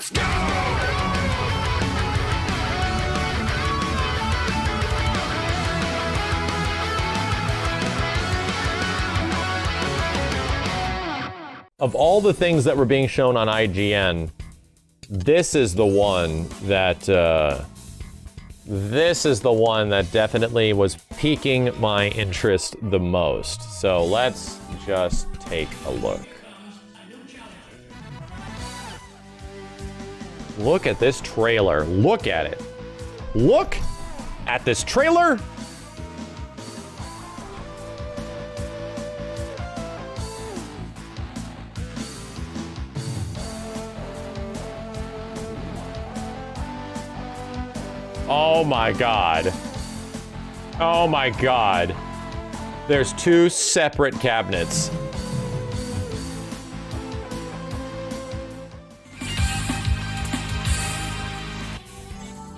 Let's go! Of all the things that were being shown on IGN, this is the one that definitely was piquing my interest the most. So let's just take a look. Look at this trailer. Look at it. Look at this trailer. Oh my god. Oh my god. There's two separate cabinets.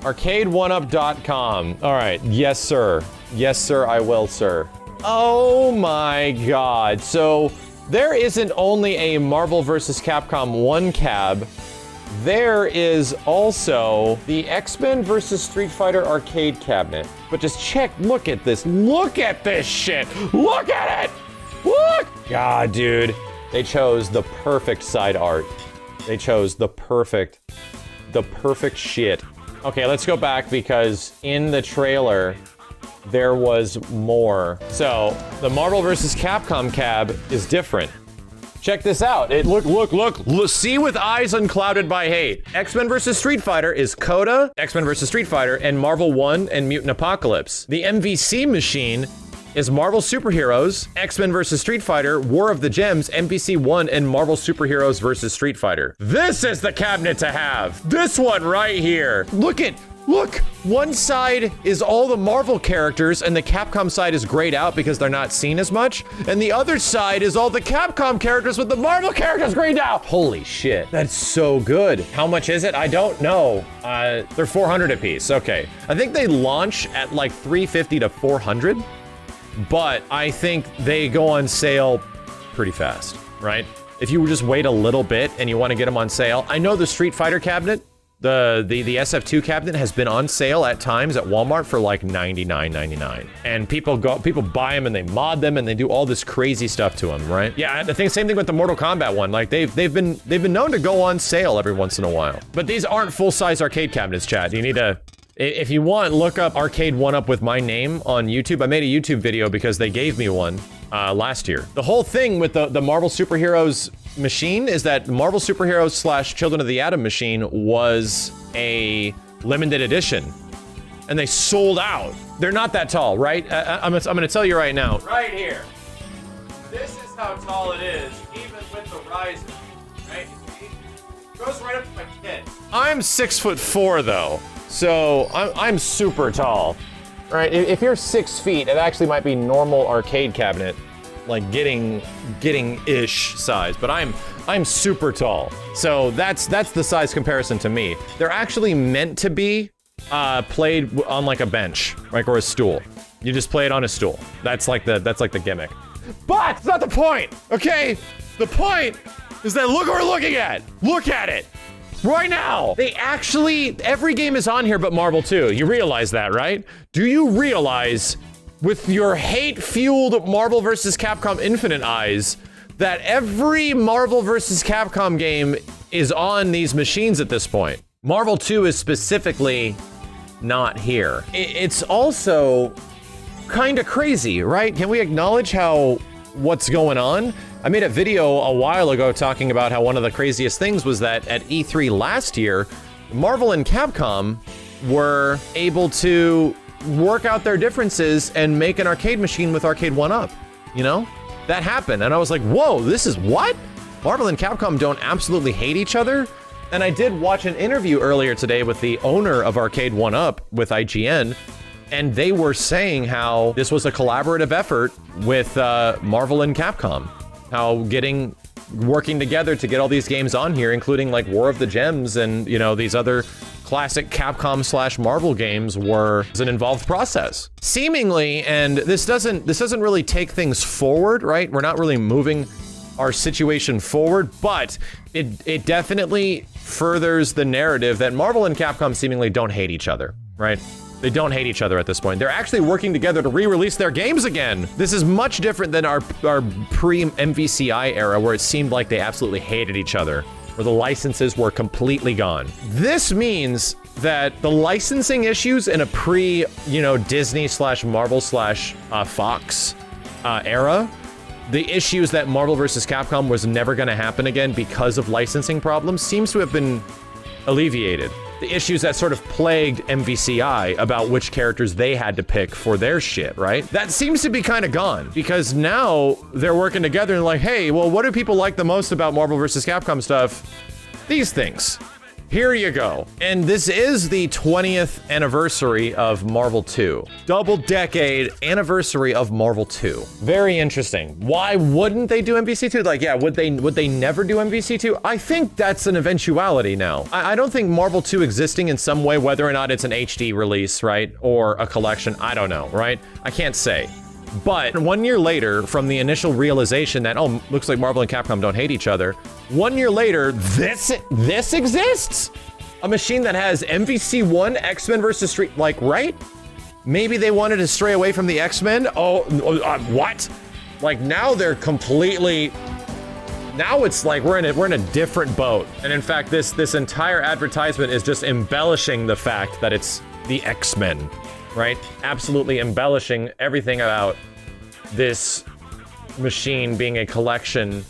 Arcade1Up.com. All right, yes sir. Yes sir, I will, sir. Oh my god. So there isn't only a Marvel vs. Capcom 1 cab, there is also the X-Men vs. Street Fighter arcade cabinet. But just check, look at this shit. Look at it, look! God, dude. They chose the perfect side art. They chose the perfect shit. Okay, let's go back because in the trailer, there was more. So, the Marvel vs. Capcom cab is different. Check this out. Look, see with eyes unclouded by hate. X-Men vs. Street Fighter is Coda, X-Men vs. Street Fighter, and Marvel 1 and Mutant Apocalypse. The MVC machine is Marvel Superheroes, X-Men vs. Street Fighter, War of the Gems, MVC 1, and Marvel Superheroes vs. Street Fighter. This is the cabinet to have. This one right here. Look, one side is all the Marvel characters and the Capcom side is grayed out because they're not seen as much. And the other side is all the Capcom characters with the Marvel characters grayed out. Holy shit, that's so good. How much is it? I don't know. They're 400 a piece, okay. I think they launch at like 350 to 400, but I think they go on sale pretty fast, right? If you just wait a little bit and you want to get them on sale. I know the Street Fighter cabinet, the SF2 cabinet has been on sale at times at Walmart for like $99.99, and people buy them and they mod them and they do all this crazy stuff to them, right? Yeah, I think same thing with the Mortal Kombat one. Like they've been known to go on sale every once in a while. But these aren't full-size arcade cabinets, chat. You need to, if you want, look up Arcade1Up with my name on YouTube. I made a YouTube video because they gave me one last year. The whole thing with the Marvel Superheroes machine is that Marvel Superheroes / Children of the Atom machine was a limited edition, and they sold out. They're not that tall, right? I'm gonna tell you right now. Right here. This is how tall it is, even with the rising. Right? It goes right up to my kid. I'm 6'4" though, so I'm super tall. Right? If you're 6 feet, it actually might be normal arcade cabinet, like getting-ish size, but I'm super tall. So that's the size comparison to me. They're actually meant to be played on like a bench, like, or a stool. You just play it on a stool. That's like the gimmick. But it's not the point, okay? The point is that look what we're looking at. Look at it. Right now, they actually, every game is on here but Marvel 2. You realize that, right? Do you realize, with your hate-fueled Marvel vs. Capcom Infinite eyes, that every Marvel vs. Capcom game is on these machines at this point? Marvel 2 is specifically not here. It's also kind of crazy, right? Can we acknowledge what's going on? I made a video a while ago talking about how one of the craziest things was that at E3 last year, Marvel and Capcom were able to work out their differences and make an arcade machine with Arcade1Up, you know? That happened, and I was like, whoa, this is what? Marvel and Capcom don't absolutely hate each other? And I did watch an interview earlier today with the owner of Arcade1Up with IGN, and they were saying how this was a collaborative effort with Marvel and Capcom. How working together to get all these games on here, including like War of the Gems and, you know, these other classic Capcom / Marvel games was an involved process. Seemingly, and this doesn't really take things forward, right? We're not really moving our situation forward, but it definitely furthers the narrative that Marvel and Capcom seemingly don't hate each other, right? They don't hate each other at this point. They're actually working together to re-release their games again. This is much different than our pre-MVCI era where it seemed like they absolutely hated each other, where the licenses were completely gone. This means that the licensing issues in a Disney / Marvel / Fox era, the issues that Marvel vs. Capcom was never gonna happen again because of licensing problems seems to have been alleviated. The issues that sort of plagued MVCI about which characters they had to pick for their shit, right? That seems to be kind of gone because now they're working together and like, hey, well, what do people like the most about Marvel vs. Capcom stuff? These things. Here you go. And this is the 20th anniversary of Marvel 2. Double decade anniversary of Marvel 2. Very interesting. Why wouldn't they do MVC2? Like, yeah, would they never do MVC2? I think that's an eventuality now. I don't think Marvel 2 existing in some way, whether or not it's an HD release, right? Or a collection, I don't know, right? I can't say. But 1 year later, from the initial realization that, oh, looks like Marvel and Capcom don't hate each other, 1 year later, this exists? A machine that has MVC1, X-Men versus Street, like, right? Maybe they wanted to stray away from the X-Men? What? Like, now they're completely... Now it's like we're in a different boat. And in fact, this entire advertisement is just embellishing the fact that it's the X-Men. Right? Absolutely embellishing everything about this machine being a collection,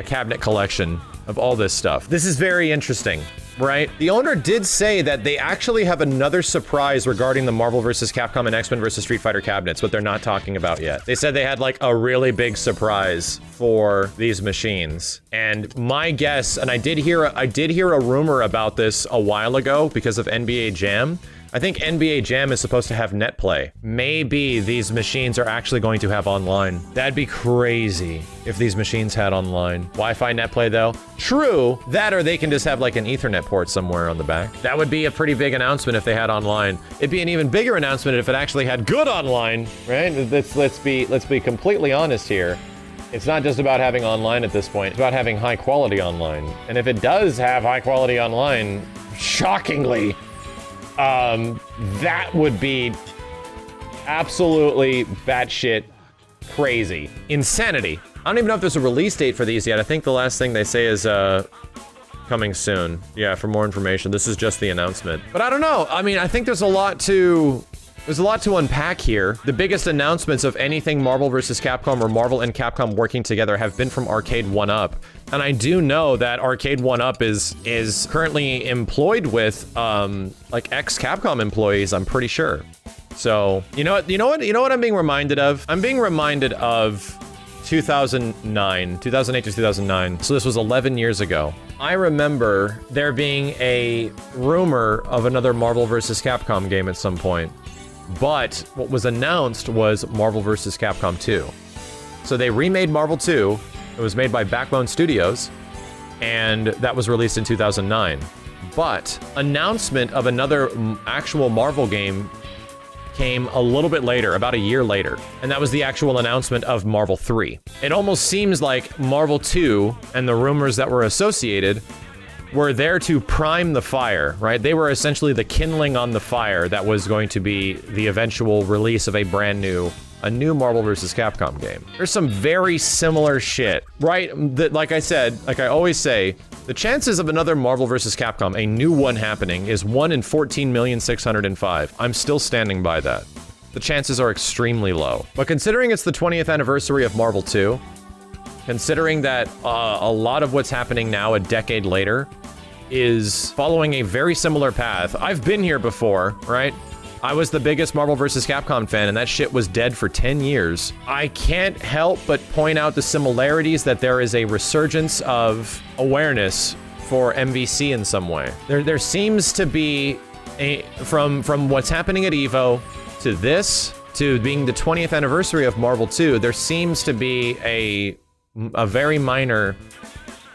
a cabinet collection of all this stuff. This is very interesting, right? The owner did say that they actually have another surprise regarding the Marvel vs. Capcom and X-Men vs. Street Fighter cabinets, but they're not talking about yet. They said they had like a really big surprise for these machines. And my guess, and I did hear a rumor about this a while ago because of NBA Jam. I think NBA Jam is supposed to have net play. Maybe these machines are actually going to have online. That'd be crazy if these machines had online. Wi-Fi net play though? True, that or they can just have like an Ethernet port somewhere on the back. That would be a pretty big announcement if they had online. It'd be an even bigger announcement if it actually had good online, right? Let's be completely honest here. It's not just about having online at this point, it's about having high quality online. And if it does have high quality online, shockingly, that would be absolutely batshit crazy. Insanity. I don't even know if there's a release date for these yet. I think the last thing they say is, coming soon. Yeah, for more information. This is just the announcement. But I don't know. I mean, I think there's a lot to unpack here. The biggest announcements of anything Marvel vs. Capcom or Marvel and Capcom working together have been from Arcade1Up. And I do know that Arcade1Up is currently employed with like ex-Capcom employees, I'm pretty sure. So, you know what I'm being reminded of? I'm being reminded of 2008 to 2009. So this was 11 years ago. I remember there being a rumor of another Marvel vs. Capcom game at some point. But what was announced was Marvel vs. Capcom 2. So they remade Marvel 2. It was made by Backbone Studios, and that was released in 2009. But announcement of another actual Marvel game came a little bit later, about a year later, and that was the actual announcement of Marvel 3. It almost seems like Marvel 2 and the rumors that were associated were there to prime the fire, right? They were essentially the kindling on the fire that was going to be the eventual release of a new Marvel vs. Capcom game. There's some very similar shit, right? That, like I said, like I always say, the chances of another Marvel vs. Capcom, a new one happening, is 1 in 14,605,000. I'm still standing by that. The chances are extremely low. But considering it's the 20th anniversary of Marvel 2, considering that a lot of what's happening now a decade later is following a very similar path. I've been here before, right? I was the biggest Marvel vs. Capcom fan, and that shit was dead for 10 years. I can't help but point out the similarities that there is a resurgence of awareness for MVC in some way. There seems to be from what's happening at EVO to this, to being the 20th anniversary of Marvel 2, there seems to be a very minor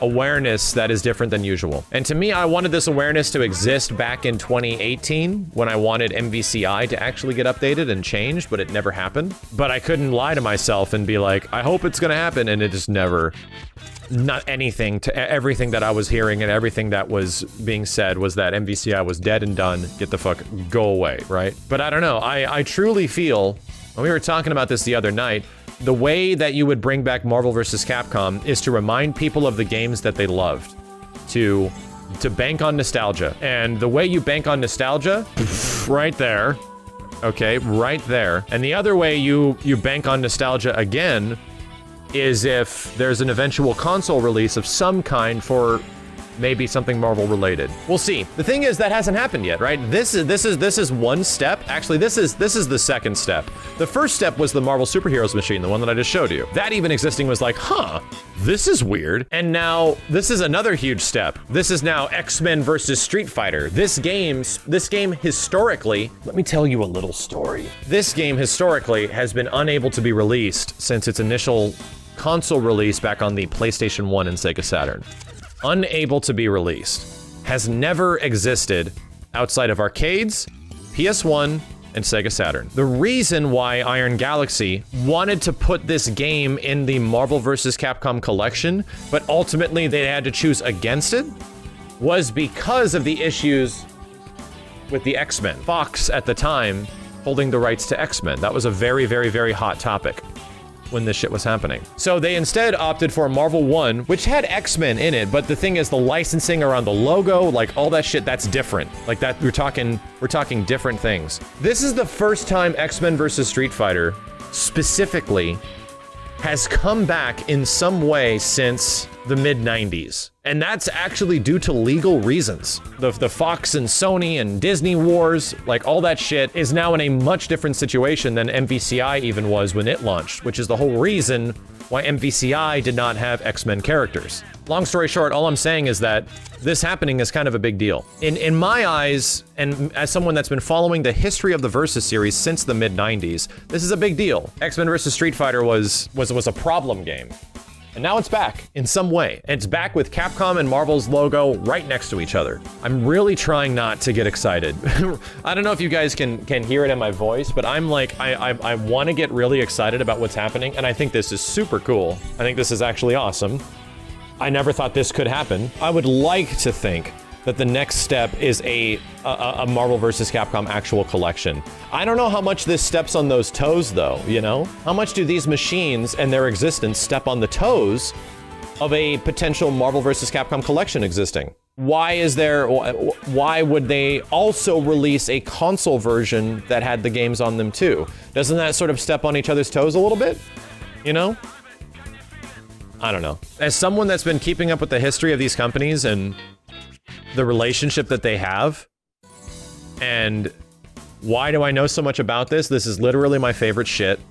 awareness that is different than usual. And to me, I wanted this awareness to exist back in 2018 when I wanted MVCI to actually get updated and changed, but it never happened. But I couldn't lie to myself and be like, I hope it's gonna happen, and it just never not anything to everything that I was hearing and everything that was being said was that MVCI was dead and done. Get the fuck, go away, right? But I don't know. I truly feel, and we were talking about this the other night, the way that you would bring back Marvel vs. Capcom is to remind people of the games that they loved, to bank on nostalgia. And the way you bank on nostalgia, right there, okay, right there. And the other way you bank on nostalgia again is if there's an eventual console release of some kind for maybe something Marvel related. We'll see. The thing is, that hasn't happened yet, right? This is one step. Actually, this is the second step. The first step was the Marvel Superheroes machine, the one that I just showed you. That even existing was like, huh, this is weird. And now this is another huge step. This is now X-Men versus Street Fighter. This game historically, let me tell you a little story. This game historically has been unable to be released since its initial console release back on the PlayStation 1 and Sega Saturn. Unable to be released. Has never existed outside of arcades, PS1, and Sega Saturn. The reason why Iron Galaxy wanted to put this game in the Marvel vs. Capcom collection, but ultimately they had to choose against it, was because of the issues with the X-Men. Fox, at the time, holding the rights to X-Men. That was a very, very, very hot topic when this shit was happening. So they instead opted for Marvel 1, which had X-Men in it, but the thing is the licensing around the logo, like all that shit, that's different. Like that, we're talking different things. This is the first time X-Men versus Street Fighter specifically has come back in some way since the mid-90s. And that's actually due to legal reasons. The Fox and Sony and Disney wars, like all that shit, is now in a much different situation than MVCI even was when it launched, which is the whole reason why MVCI did not have X-Men characters. Long story short, all I'm saying is that this happening is kind of a big deal. In my eyes, and as someone that's been following the history of the Versus series since the mid-90s, this is a big deal. X-Men vs. Street Fighter was a problem game. And now it's back in some way. And it's back with Capcom and Marvel's logo right next to each other. I'm really trying not to get excited. I don't know if you guys can hear it in my voice, but I'm like, I want to get really excited about what's happening, and I think this is super cool. I think this is actually awesome. I never thought this could happen. I would like to think that the next step is a Marvel vs. Capcom actual collection. I don't know how much this steps on those toes though, you know? How much do these machines and their existence step on the toes of a potential Marvel vs. Capcom collection existing? Why would they also release a console version that had the games on them too? Doesn't that sort of step on each other's toes a little bit? You know? I don't know. As someone that's been keeping up with the history of these companies and the relationship that they have, and why do I know so much about this? This is literally my favorite shit,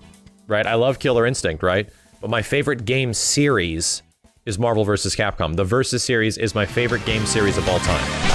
right? I love Killer Instinct, right? But my favorite game series is Marvel vs. Capcom. The Versus series is my favorite game series of all time.